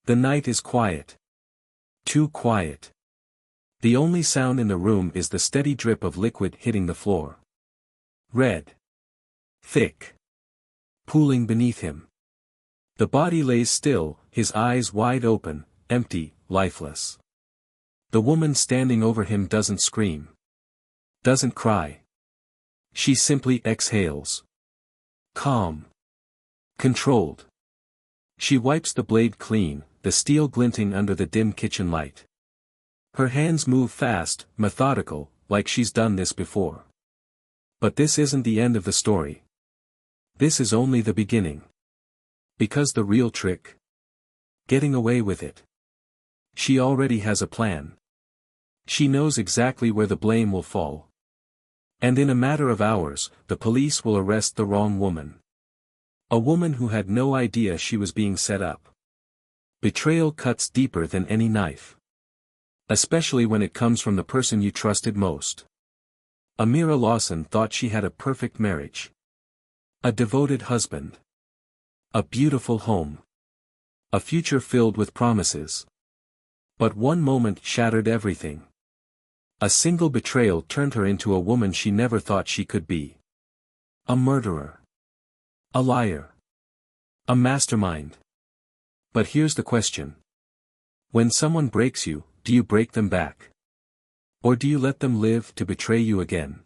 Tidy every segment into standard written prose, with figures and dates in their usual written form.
The night is quiet. Too quiet. The only sound in the room is the steady drip of liquid hitting the floor. Red. Thick. Pooling beneath him. The body lays still, his eyes wide open, empty, lifeless. The woman standing over him doesn't scream. Doesn't cry. She simply exhales. Calm. Controlled. She wipes the blade clean, the steel glinting under the dim kitchen light. Her hands move fast, methodical, like she's done this before. But this isn't the end of the story. This is only the beginning. Because the real trick? Getting away with it. She already has a plan. She knows exactly where the blame will fall. And in a matter of hours, the police will arrest the wrong woman. A woman who had no idea she was being set up. Betrayal cuts deeper than any knife. Especially when it comes from the person you trusted most. Amira Lawson thought she had a perfect marriage. A devoted husband. A beautiful home. A future filled with promises. But one moment shattered everything. A single betrayal turned her into a woman she never thought she could be. A murderer. A liar. A mastermind. But here's the question. When someone breaks you, do you break them back? Or do you let them live to betray you again?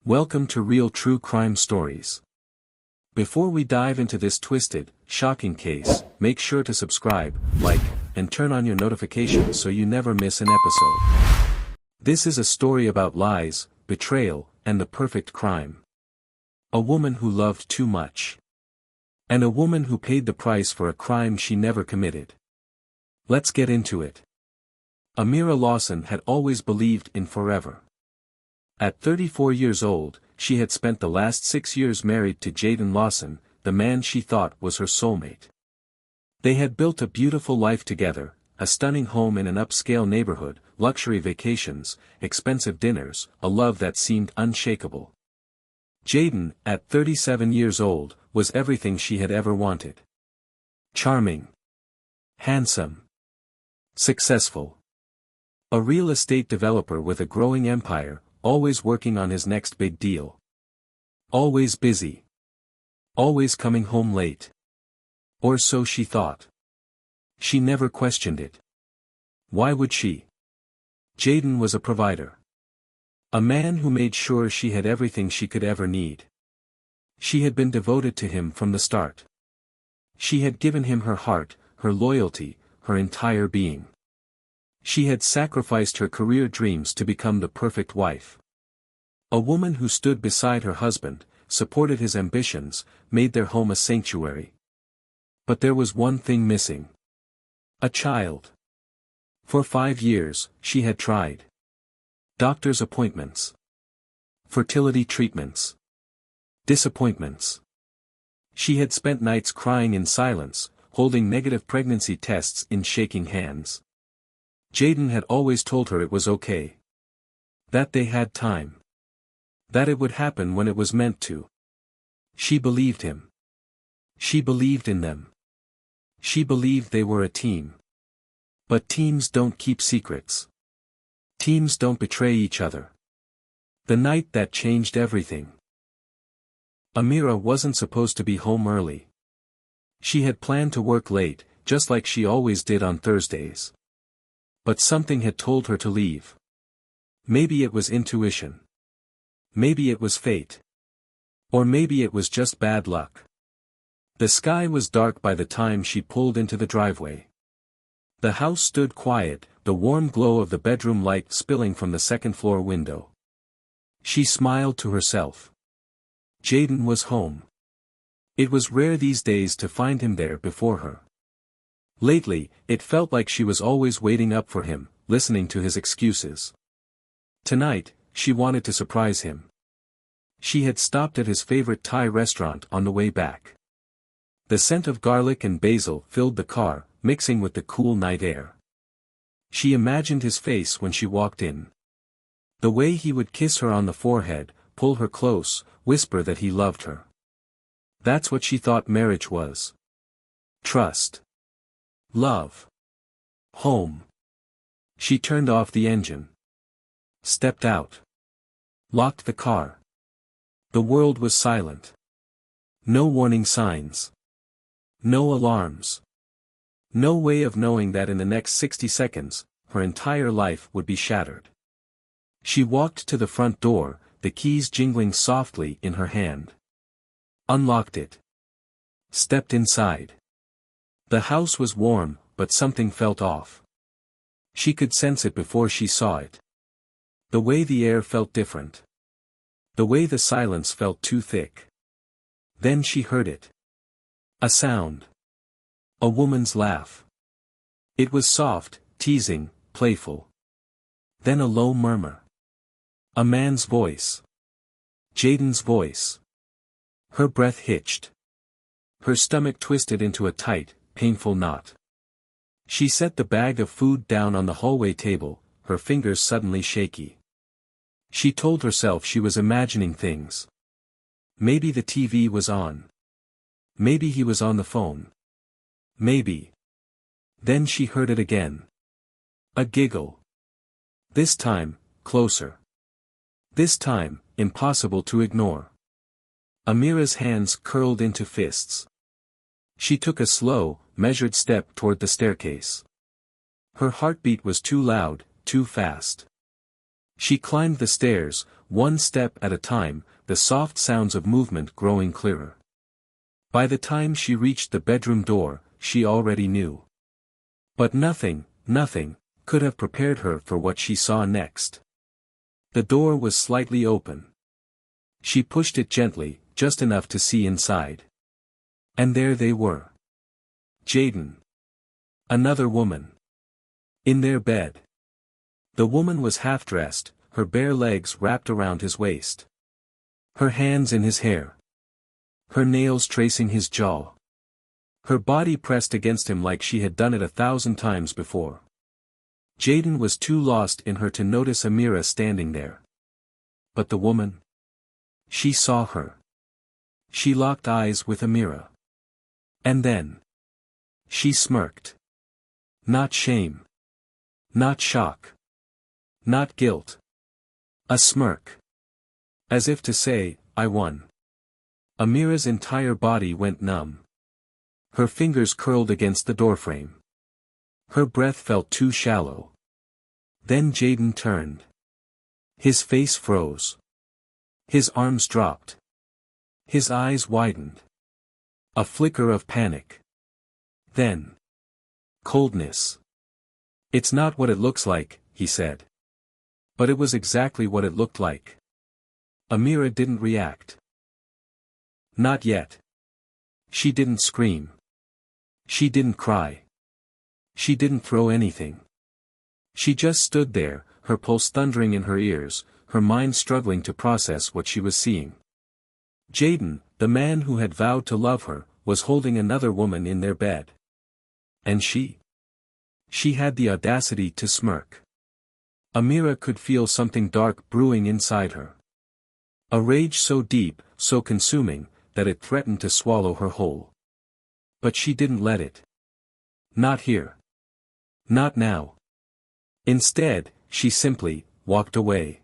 Welcome to Real True Crime Stories. Before we dive into this twisted, shocking case, make sure to subscribe, like, and turn on your notifications so you never miss an episode. This is a story about lies, betrayal, and the perfect crime. A woman who loved too much. And a woman who paid the price for a crime she never committed. Let's get into it. Amira Lawson had always believed in forever. At 34 years old, she had spent the last 6 years married to Jaden Lawson, the man she thought was her soulmate. They had built a beautiful life together, a stunning home in an upscale neighborhood, luxury vacations, expensive dinners, a love that seemed unshakable. Jaden, at 37 years old, was everything she had ever wanted. Charming. Handsome. Successful. A real estate developer with a growing empire, always working on his next big deal. Always busy. Always coming home late. Or so she thought. She never questioned it. Why would she? Jaden was a provider. A man who made sure she had everything she could ever need. She had been devoted to him from the start. She had given him her heart, her loyalty, her entire being. She had sacrificed her career dreams to become the perfect wife. A woman who stood beside her husband, supported his ambitions, made their home a sanctuary. But there was one thing missing. A child. For 5 years, she had tried. Doctor's appointments. Fertility treatments. Disappointments. She had spent nights crying in silence, holding negative pregnancy tests in shaking hands. Jaden had always told her it was okay. That they had time. That it would happen when it was meant to. She believed him. She believed in them. She believed they were a team. But teams don't keep secrets. Teams don't betray each other. The night that changed everything. Amira wasn't supposed to be home early. She had planned to work late, just like she always did on Thursdays. But something had told her to leave. Maybe it was intuition. Maybe it was fate. Or maybe it was just bad luck. The sky was dark by the time she pulled into the driveway. The house stood quiet, the warm glow of the bedroom light spilling from the second-floor window. She smiled to herself. Jaden was home. It was rare these days to find him there before her. Lately, it felt like she was always waiting up for him, listening to his excuses. Tonight, she wanted to surprise him. She had stopped at his favorite Thai restaurant on the way back. The scent of garlic and basil filled the car, mixing with the cool night air. She imagined his face when she walked in. The way he would kiss her on the forehead, pull her close, whisper that he loved her. That's what she thought marriage was. Trust. Love. Home. She turned off the engine. Stepped out. Locked the car. The world was silent. No warning signs. No alarms. No way of knowing that in the next 60 seconds, her entire life would be shattered. She walked to the front door, the keys jingling softly in her hand. Unlocked it. Stepped inside. The house was warm, but something felt off. She could sense it before she saw it. The way the air felt different. The way the silence felt too thick. Then she heard it. A sound. A woman's laugh. It was soft, teasing, playful. Then a low murmur. A man's voice. Jaden's voice. Her breath hitched. Her stomach twisted into a tight, painful knot. She set the bag of food down on the hallway table, her fingers suddenly shaky. She told herself she was imagining things. Maybe the TV was on. Maybe he was on the phone. Maybe. Then she heard it again. A giggle. This time, closer. This time, impossible to ignore. Amira's hands curled into fists. She took a slow, measured step toward the staircase. Her heartbeat was too loud, too fast. She climbed the stairs, one step at a time, the soft sounds of movement growing clearer. By the time she reached the bedroom door, she already knew. But nothing, could have prepared her for what she saw next. The door was slightly open. She pushed it gently, just enough to see inside. And there they were. Jaden. Another woman. In their bed. The woman was half-dressed, her bare legs wrapped around his waist. Her hands in his hair. Her nails tracing his jaw. Her body pressed against him like she had done it 1,000 times before. Jaden was too lost in her to notice Amira standing there. But the woman? She saw her. She locked eyes with Amira. And then. She smirked. Not shame. Not shock. Not guilt. A smirk. As if to say, I won. Amira's entire body went numb. Her fingers curled against the doorframe. Her breath felt too shallow. Then Jaden turned. His face froze. His arms dropped. His eyes widened. A flicker of panic. Then. Coldness. It's not what it looks like, he said. But it was exactly what it looked like. Amira didn't react. Not yet. She didn't scream. She didn't cry. She didn't throw anything. She just stood there, her pulse thundering in her ears, her mind struggling to process what she was seeing. Jaden, the man who had vowed to love her, was holding another woman in their bed. And she? She had the audacity to smirk. Amira could feel something dark brewing inside her. A rage so deep, so consuming, that it threatened to swallow her whole. But she didn't let it. Not here. Not now. Instead, she simply walked away.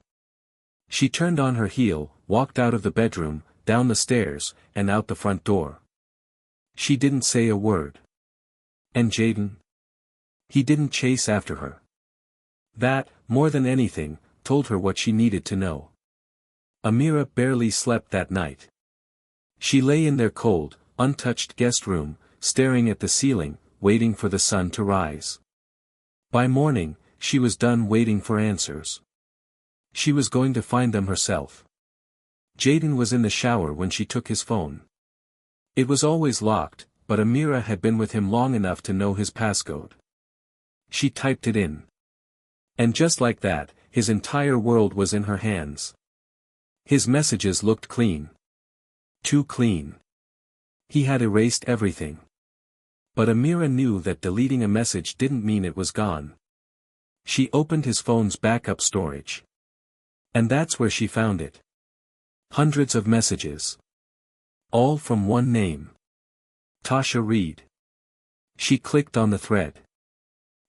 She turned on her heel, walked out of the bedroom, down the stairs, and out the front door. She didn't say a word. And Jaden? He didn't chase after her. That, more than anything, told her what she needed to know. Amira barely slept that night. She lay in their cold, untouched guest room, staring at the ceiling, waiting for the sun to rise. By morning, she was done waiting for answers. She was going to find them herself. Jaden was in the shower when she took his phone. It was always locked, but Amira had been with him long enough to know his passcode. She typed it in. And just like that, his entire world was in her hands. His messages looked clean. Too clean. He had erased everything. But Amira knew that deleting a message didn't mean it was gone. She opened his phone's backup storage. And that's where she found it. Hundreds of messages. All from one name. Tasha Reed. She clicked on the thread.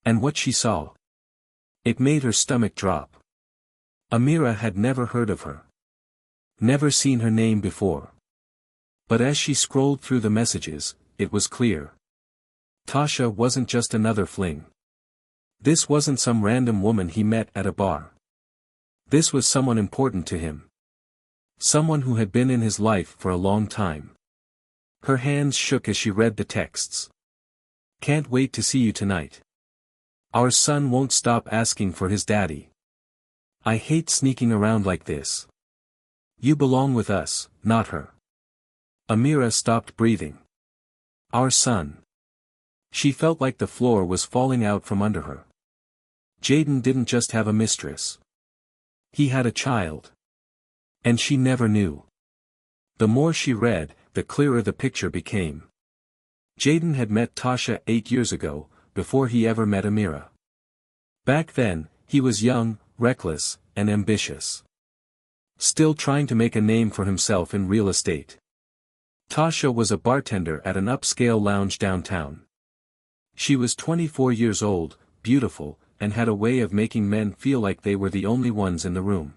And what she saw? It made her stomach drop. Amira had never heard of her. Never seen her name before. But as she scrolled through the messages, it was clear. Tasha wasn't just another fling. This wasn't some random woman he met at a bar. This was someone important to him. Someone who had been in his life for a long time. Her hands shook as she read the texts. Can't wait to see you tonight. Our son won't stop asking for his daddy. I hate sneaking around like this. You belong with us, not her. Amira stopped breathing. Our son. She felt like the floor was falling out from under her. Jayden didn't just have a mistress. He had a child. And she never knew. The more she read, the clearer the picture became. Jayden had met Tasha 8 years ago, before he ever met Amira. Back then, he was young, reckless, and ambitious. Still trying to make a name for himself in real estate. Tasha was a bartender at an upscale lounge downtown. She was 24 years old, beautiful, and had a way of making men feel like they were the only ones in the room.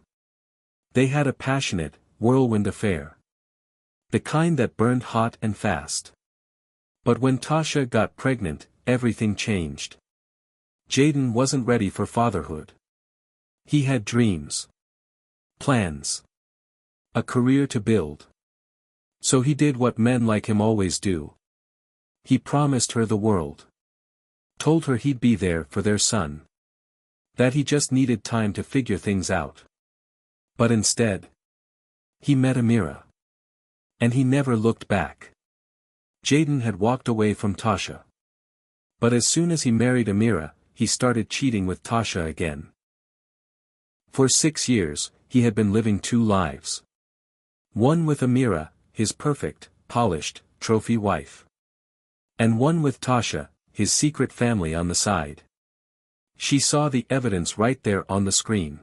They had a passionate, whirlwind affair. The kind that burned hot and fast. But when Tasha got pregnant, everything changed. Jayden wasn't ready for fatherhood. He had dreams. Plans. A career to build. So he did what men like him always do. He promised her the world. Told her he'd be there for their son. That he just needed time to figure things out. But instead, he met Amira. And he never looked back. Jayden had walked away from Tasha. But as soon as he married Amira, he started cheating with Tasha again. For 6 years, he had been living 2 lives. One with Amira, his perfect, polished, trophy wife. And one with Tasha, his secret family on the side. She saw the evidence right there on the screen.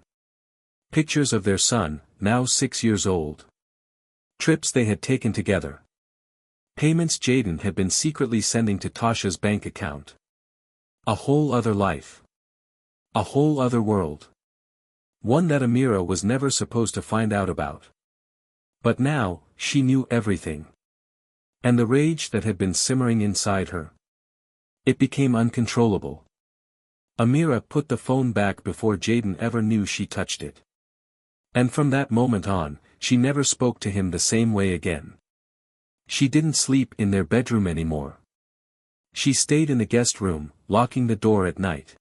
Pictures of their son, now 6 years old. Trips they had taken together. Payments Jayden had been secretly sending to Tasha's bank account. A whole other life. A whole other world. One that Amira was never supposed to find out about. But now, she knew everything. And the rage that had been simmering inside her. It became uncontrollable. Amira put the phone back before Jayden ever knew she touched it. And from that moment on, she never spoke to him the same way again. She didn't sleep in their bedroom anymore. She stayed in the guest room, locking the door at night.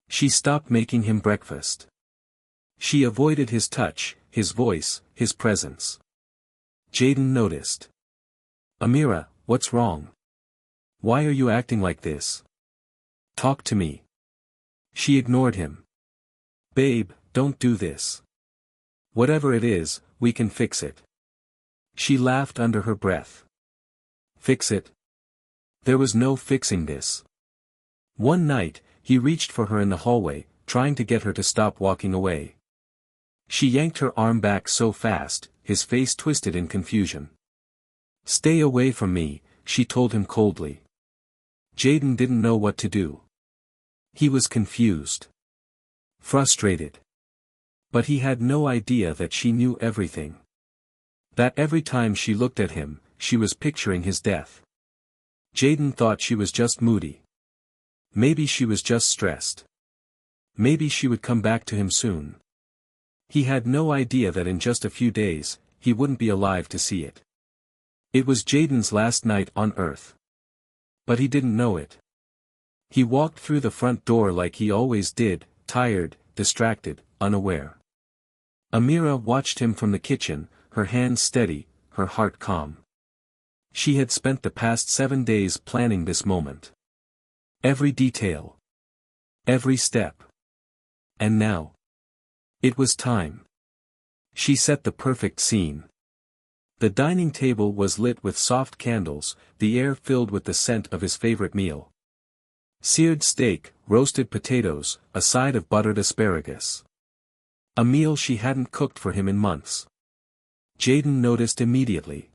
She stopped making him breakfast. She avoided his touch, his voice, his presence. Jayden noticed. Amira, what's wrong? Why are you acting like this? Talk to me. She ignored him. Babe, don't do this. Whatever it is, we can fix it. She laughed under her breath. Fix it? There was no fixing this. One night, he reached for her in the hallway, trying to get her to stop walking away. She yanked her arm back so fast, his face twisted in confusion. Stay away from me, she told him coldly. Jayden didn't know what to do. He was confused. Frustrated. But he had no idea that she knew everything. That every time she looked at him, she was picturing his death. Jayden thought she was just moody. Maybe she was just stressed. Maybe she would come back to him soon. He had no idea that in just a few days, he wouldn't be alive to see it. It was Jayden's last night on Earth. But he didn't know it. He walked through the front door like he always did, tired, distracted, unaware. Amira watched him from the kitchen, her hands steady, her heart calm. She had spent the past 7 days planning this moment. Every detail. Every step. And now. It was time. She set the perfect scene. The dining table was lit with soft candles, the air filled with the scent of his favorite meal. Seared steak, roasted potatoes, a side of buttered asparagus. A meal she hadn't cooked for him in months. Jayden noticed immediately.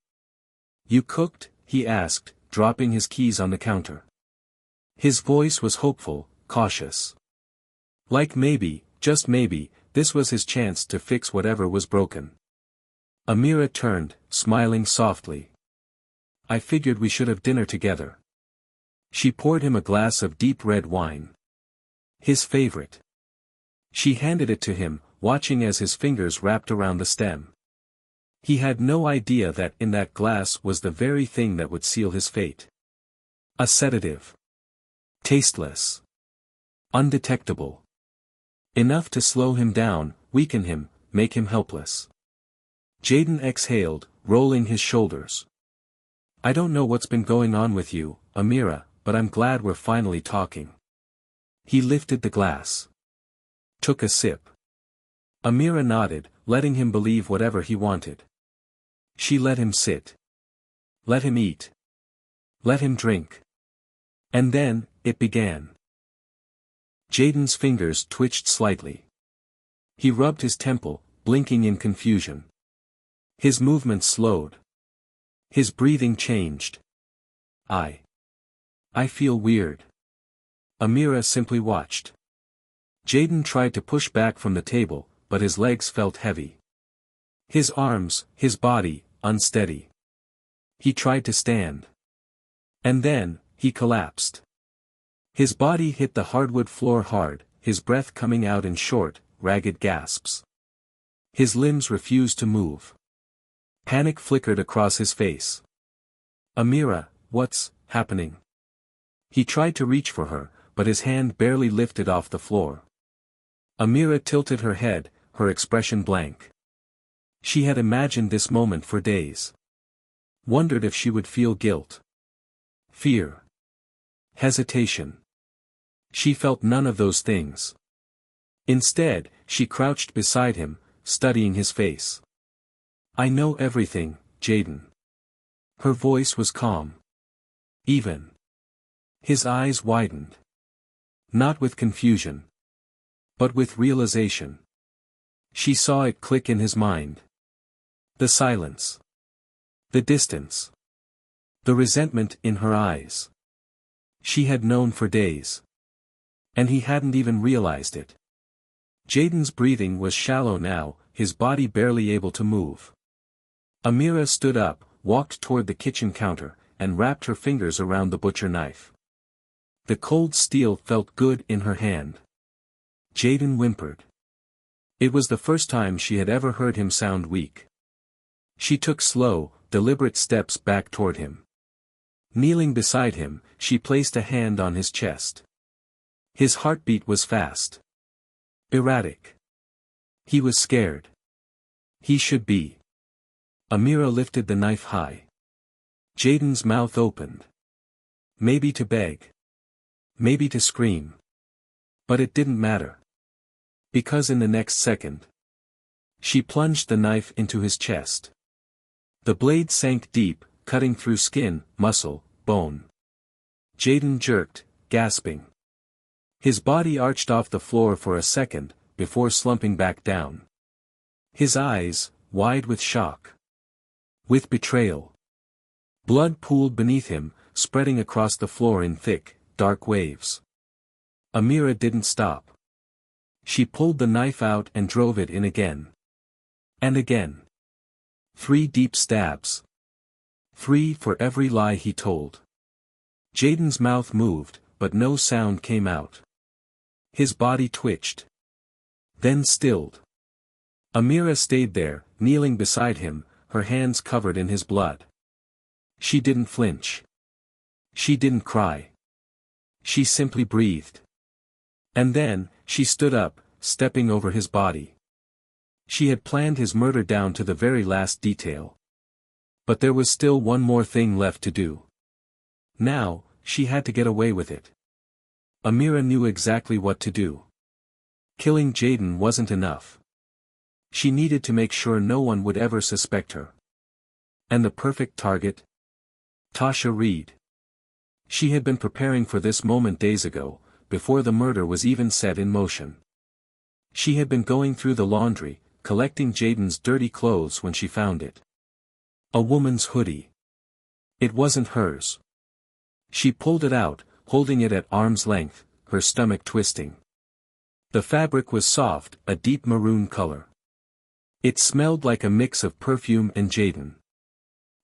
You cooked? He asked, dropping his keys on the counter. His voice was hopeful, cautious. Like maybe, just maybe, this was his chance to fix whatever was broken. Amira turned, smiling softly. I figured we should have dinner together. She poured him a glass of deep red wine. His favorite. She handed it to him, watching as his fingers wrapped around the stem. He had no idea that in that glass was the very thing that would seal his fate. A sedative. Tasteless. Undetectable. Enough to slow him down, weaken him, make him helpless. Jaden exhaled, rolling his shoulders. I don't know what's been going on with you, Amira, but I'm glad we're finally talking. He lifted the glass. Took a sip. Amira nodded, letting him believe whatever he wanted. She let him sit. Let him eat. Let him drink. And then, it began. Jaden's fingers twitched slightly. He rubbed his temple, blinking in confusion. His movements slowed. His breathing changed. I feel weird. Amira simply watched. Jaden tried to push back from the table, but his legs felt heavy. His arms, his body, unsteady. He tried to stand. And then, he collapsed. His body hit the hardwood floor hard, his breath coming out in short, ragged gasps. His limbs refused to move. Panic flickered across his face. Amira, what's happening? He tried to reach for her, but his hand barely lifted off the floor. Amira tilted her head, her expression blank. She had imagined this moment for days. Wondered if she would feel guilt. Fear. Hesitation. She felt none of those things. Instead, she crouched beside him, studying his face. I know everything, Jaden. Her voice was calm. Even. His eyes widened. Not with confusion. But with realization. She saw it click in his mind. The silence. The distance. The resentment in her eyes. She had known for days. And he hadn't even realized it. Jaden's breathing was shallow now, his body barely able to move. Amira stood up, walked toward the kitchen counter, and wrapped her fingers around the butcher knife. The cold steel felt good in her hand. Jaden whimpered. It was the first time she had ever heard him sound weak. She took slow, deliberate steps back toward him. Kneeling beside him, she placed a hand on his chest. His heartbeat was fast. Erratic. He was scared. He should be. Amira lifted the knife high. Jaden's mouth opened. Maybe to beg. Maybe to scream. But it didn't matter. Because in the next second, she plunged the knife into his chest. The blade sank deep, cutting through skin, muscle, bone. Jaden jerked, gasping. His body arched off the floor for a second, before slumping back down. His eyes, wide with shock. With betrayal. Blood pooled beneath him, spreading across the floor in thick, dark waves. Amira didn't stop. She pulled the knife out and drove it in again. And again. 3 deep stabs. 3 for every lie he told. Jaden's mouth moved, but no sound came out. His body twitched. Then stilled. Amira stayed there, kneeling beside him, her hands covered in his blood. She didn't flinch. She didn't cry. She simply breathed. And then, she stood up, stepping over his body. She had planned his murder down to the very last detail. But there was still one more thing left to do. Now, she had to get away with it. Amira knew exactly what to do. Killing Jaden wasn't enough. She needed to make sure no one would ever suspect her. And the perfect target? Tasha Reed. She had been preparing for this moment days ago, before the murder was even set in motion. She had been going through the laundry, collecting Jaden's dirty clothes when she found it. A woman's hoodie. It wasn't hers. She pulled it out, holding it at arm's length, her stomach twisting. The fabric was soft, a deep maroon color. It smelled like a mix of perfume and Jaden.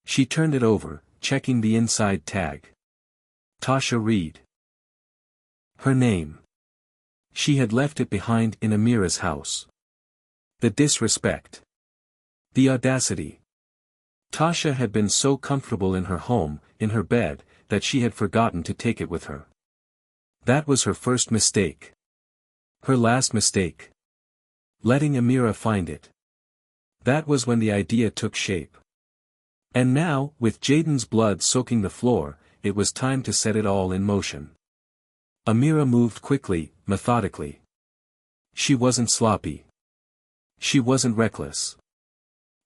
She turned it over, checking the inside tag. Tasha Reed. Her name. She had left it behind in Amira's house. The disrespect. The audacity. Tasha had been so comfortable in her home, in her bed, that she had forgotten to take it with her. That was her first mistake. Her last mistake. Letting Amira find it. That was when the idea took shape. And now, with Jaden's blood soaking the floor, it was time to set it all in motion. Amira moved quickly, methodically. She wasn't sloppy. She wasn't reckless.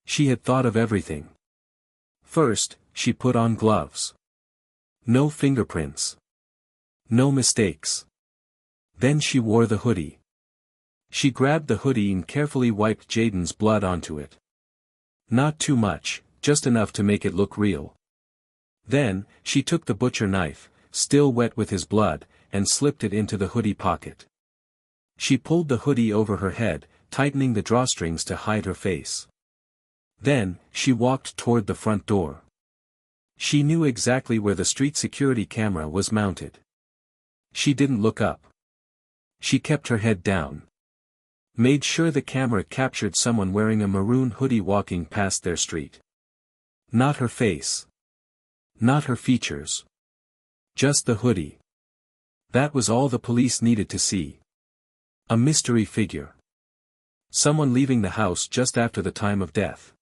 She had thought of everything. First, she put on gloves. No fingerprints. No mistakes. Then she wore the hoodie. She grabbed the hoodie and carefully wiped Jaden's blood onto it. Not too much, just enough to make it look real. Then, she took the butcher knife, still wet with his blood, and slipped it into the hoodie pocket. She pulled the hoodie over her head, tightening the drawstrings to hide her face. Then, she walked toward the front door. She knew exactly where the street security camera was mounted. She didn't look up. She kept her head down. Made sure the camera captured someone wearing a maroon hoodie walking past their street. Not her face. Not her features. Just the hoodie. That was all the police needed to see. A mystery figure. Someone leaving the house just after the time of death.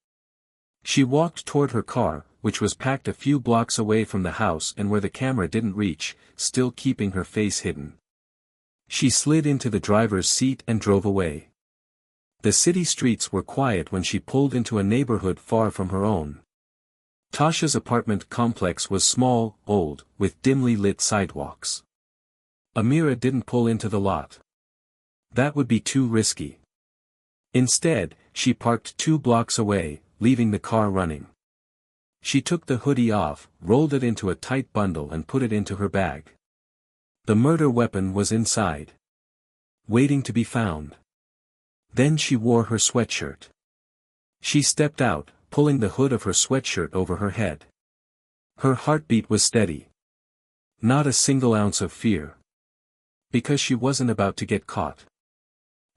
She walked toward her car, which was parked a few blocks away from the house and where the camera didn't reach, still keeping her face hidden. She slid into the driver's seat and drove away. The city streets were quiet when she pulled into a neighborhood far from her own. Tasha's apartment complex was small, old, with dimly lit sidewalks. Amira didn't pull into the lot. That would be too risky. Instead, she parked 2 blocks away, leaving the car running. She took the hoodie off, rolled it into a tight bundle and put it into her bag. The murder weapon was inside. Waiting to be found. Then she wore her sweatshirt. She stepped out, pulling the hood of her sweatshirt over her head. Her heartbeat was steady. Not a single ounce of fear. Because she wasn't about to get caught.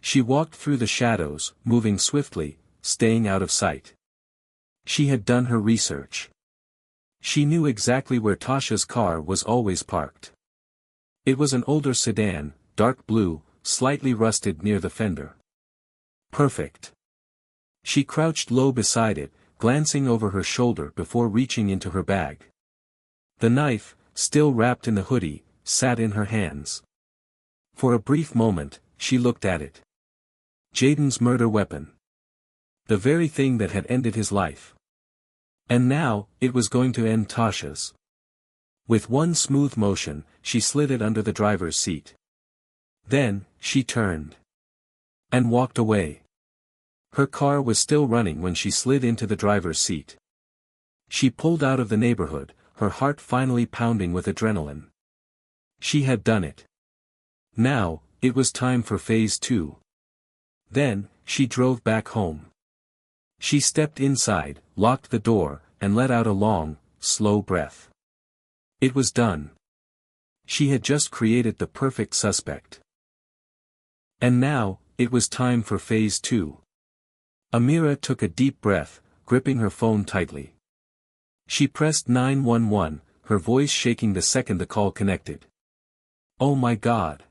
She walked through the shadows, moving swiftly, staying out of sight. She had done her research. She knew exactly where Tasha's car was always parked. It was an older sedan, dark blue, slightly rusted near the fender. Perfect. She crouched low beside it, glancing over her shoulder before reaching into her bag. The knife, still wrapped in the hoodie, sat in her hands. For a brief moment, she looked at it. Jaden's murder weapon. The very thing that had ended his life. And now, it was going to end Tasha's. With one smooth motion, she slid it under the driver's seat. Then, she turned. And walked away. Her car was still running when she slid into the driver's seat. She pulled out of the neighborhood, her heart finally pounding with adrenaline. She had done it. Now, it was time for phase 2. Then, she drove back home. She stepped inside, locked the door, and let out a long, slow breath. It was done. She had just created the perfect suspect. And now, it was time for phase 2. Amira took a deep breath, gripping her phone tightly. She pressed 911, her voice shaking the second the call connected. Oh my God.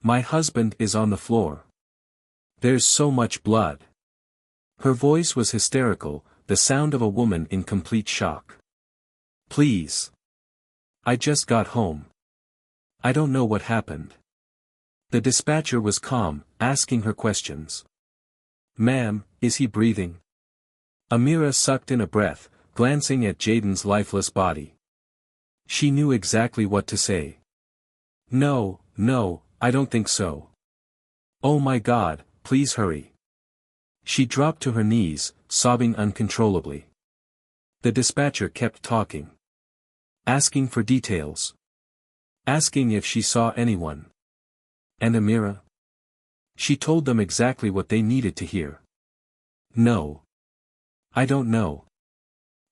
My husband is on the floor. There's so much blood. Her voice was hysterical, the sound of a woman in complete shock. Please. I just got home. I don't know what happened. The dispatcher was calm, asking her questions. Ma'am, is he breathing? Amira sucked in a breath, glancing at Jaden's lifeless body. She knew exactly what to say. No, I don't think so. Oh my God, please hurry. She dropped to her knees, sobbing uncontrollably. The dispatcher kept talking. Asking for details. asking if she saw anyone. And Amira? She told them exactly what they needed to hear. No. I don't know.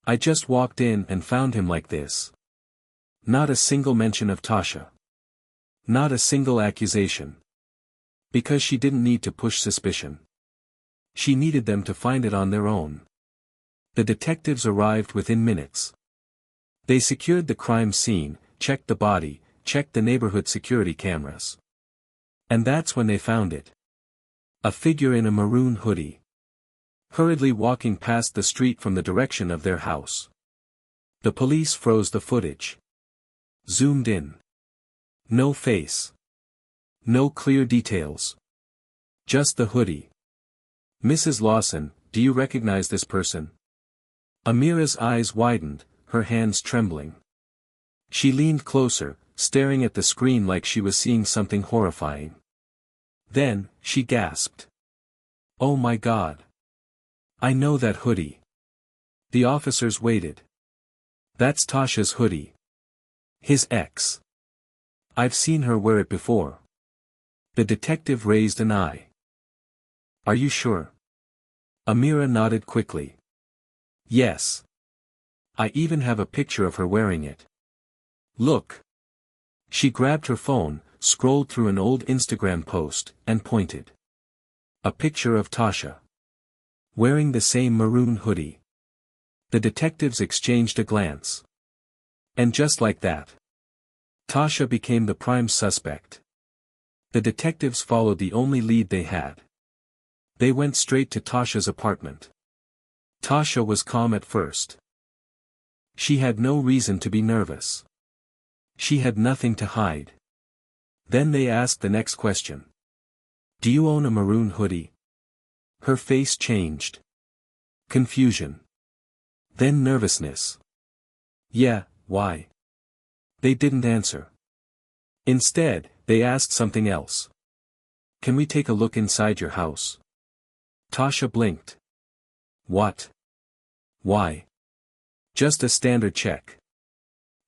I just walked in and found him like this. Not a single mention of Tasha. Not a single accusation. Because she didn't need to push suspicion. She needed them to find it on their own. The detectives arrived within minutes. They secured the crime scene, checked the body, checked the neighborhood security cameras. And that's when they found it. A figure in a maroon hoodie. Hurriedly walking past the street from the direction of their house. The police froze the footage. Zoomed in. No face. No clear details. Just the hoodie. Mrs. Lawson, do you recognize this person? Amira's eyes widened, her hands trembling. She leaned closer, staring at the screen like she was seeing something horrifying. Then, she gasped. Oh my God. I know that hoodie. The officers waited. That's Tasha's hoodie. His ex. I've seen her wear it before. The detective raised an eye. Are you sure? Amira nodded quickly. Yes. I even have a picture of her wearing it. Look. She grabbed her phone, scrolled through an old Instagram post, and pointed. A picture of Tasha. Wearing the same maroon hoodie. The detectives exchanged a glance. And just like that, Tasha became the prime suspect. The detectives followed the only lead they had. They went straight to Tasha's apartment. Tasha was calm at first. She had no reason to be nervous. She had nothing to hide. Then they asked the next question. Do you own a maroon hoodie? Her face changed. Confusion. Then nervousness. Yeah, why? They didn't answer. Instead, they asked something else. Can we take a look inside your house? Tasha blinked. What? Why? Just a standard check.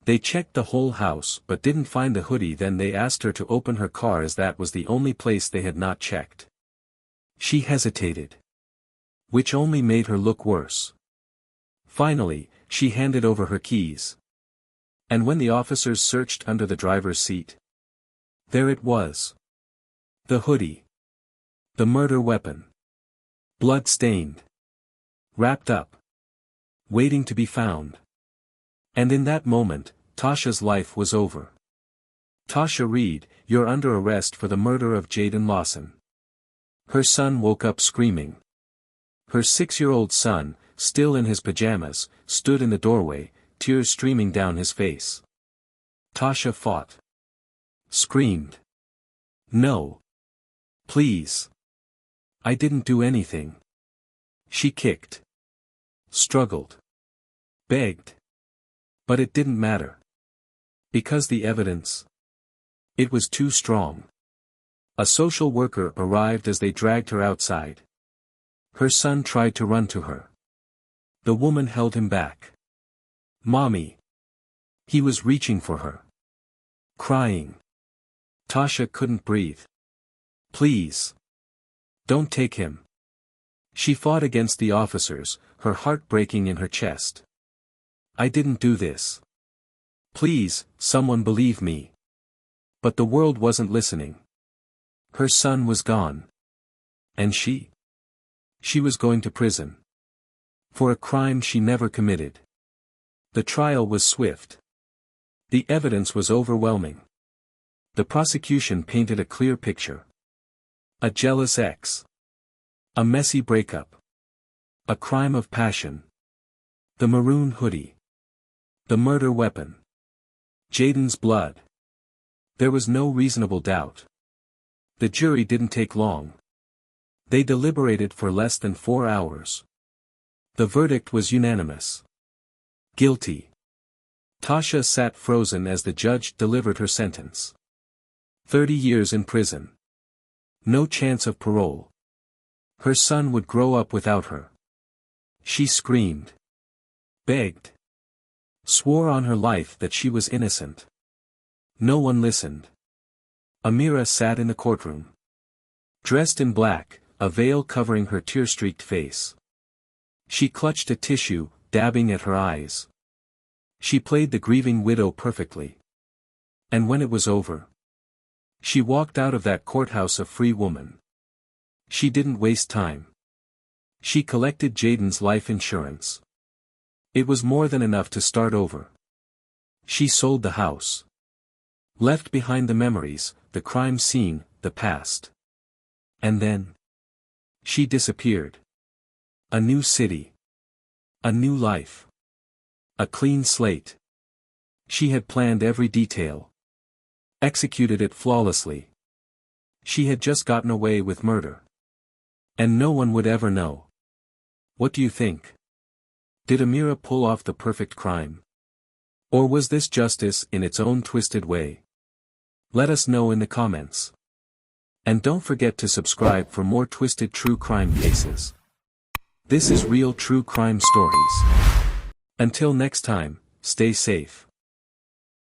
They checked the whole house but didn't find the hoodie. Then they asked her to open her car as that was the only place they had not checked. She hesitated. Which only made her look worse. Finally, she handed over her keys. And when the officers searched under the driver's seat, there it was. The hoodie. The murder weapon. Blood-stained. Wrapped up. Waiting to be found. And in that moment, Tasha's life was over. Tasha Reed, you're under arrest for the murder of Jaden Lawson. Her son woke up screaming. Her 6-year-old son, still in his pajamas, stood in the doorway, tears streaming down his face. Tasha fought. Screamed. No. Please. I didn't do anything. She kicked. Struggled. Begged. But it didn't matter. Because the evidence. It was too strong. A social worker arrived as they dragged her outside. Her son tried to run to her. The woman held him back. Mommy. He was reaching for her. Crying. Tasha couldn't breathe. Please. Don't take him. She fought against the officers, her heart breaking in her chest. I didn't do this. Please, someone believe me. But the world wasn't listening. Her son was gone. And she? She was going to prison. For a crime she never committed. The trial was swift. The evidence was overwhelming. The prosecution painted a clear picture. A jealous ex. A messy breakup. A crime of passion. The maroon hoodie. The murder weapon. Jaden's blood. There was no reasonable doubt. The jury didn't take long. They deliberated for less than 4 hours. The verdict was unanimous. Guilty. Tasha sat frozen as the judge delivered her sentence. 30 years in prison. No chance of parole. Her son would grow up without her. She screamed. Begged. Swore on her life that she was innocent. No one listened. Amira sat in the courtroom. Dressed in black, a veil covering her tear-streaked face. She clutched a tissue, dabbing at her eyes. She played the grieving widow perfectly. And when it was over, she walked out of that courthouse a free woman. She didn't waste time. She collected Jaden's life insurance. It was more than enough to start over. She sold the house. Left behind the memories, the crime scene, the past. And then she disappeared. A new city. A new life. A clean slate. She had planned every detail. Executed it flawlessly. She had just gotten away with murder. And no one would ever know. What do you think? Did Amira pull off the perfect crime? Or was this justice in its own twisted way? Let us know in the comments. And don't forget to subscribe for more twisted true crime cases. This is Real True Crime Stories. Until next time, stay safe.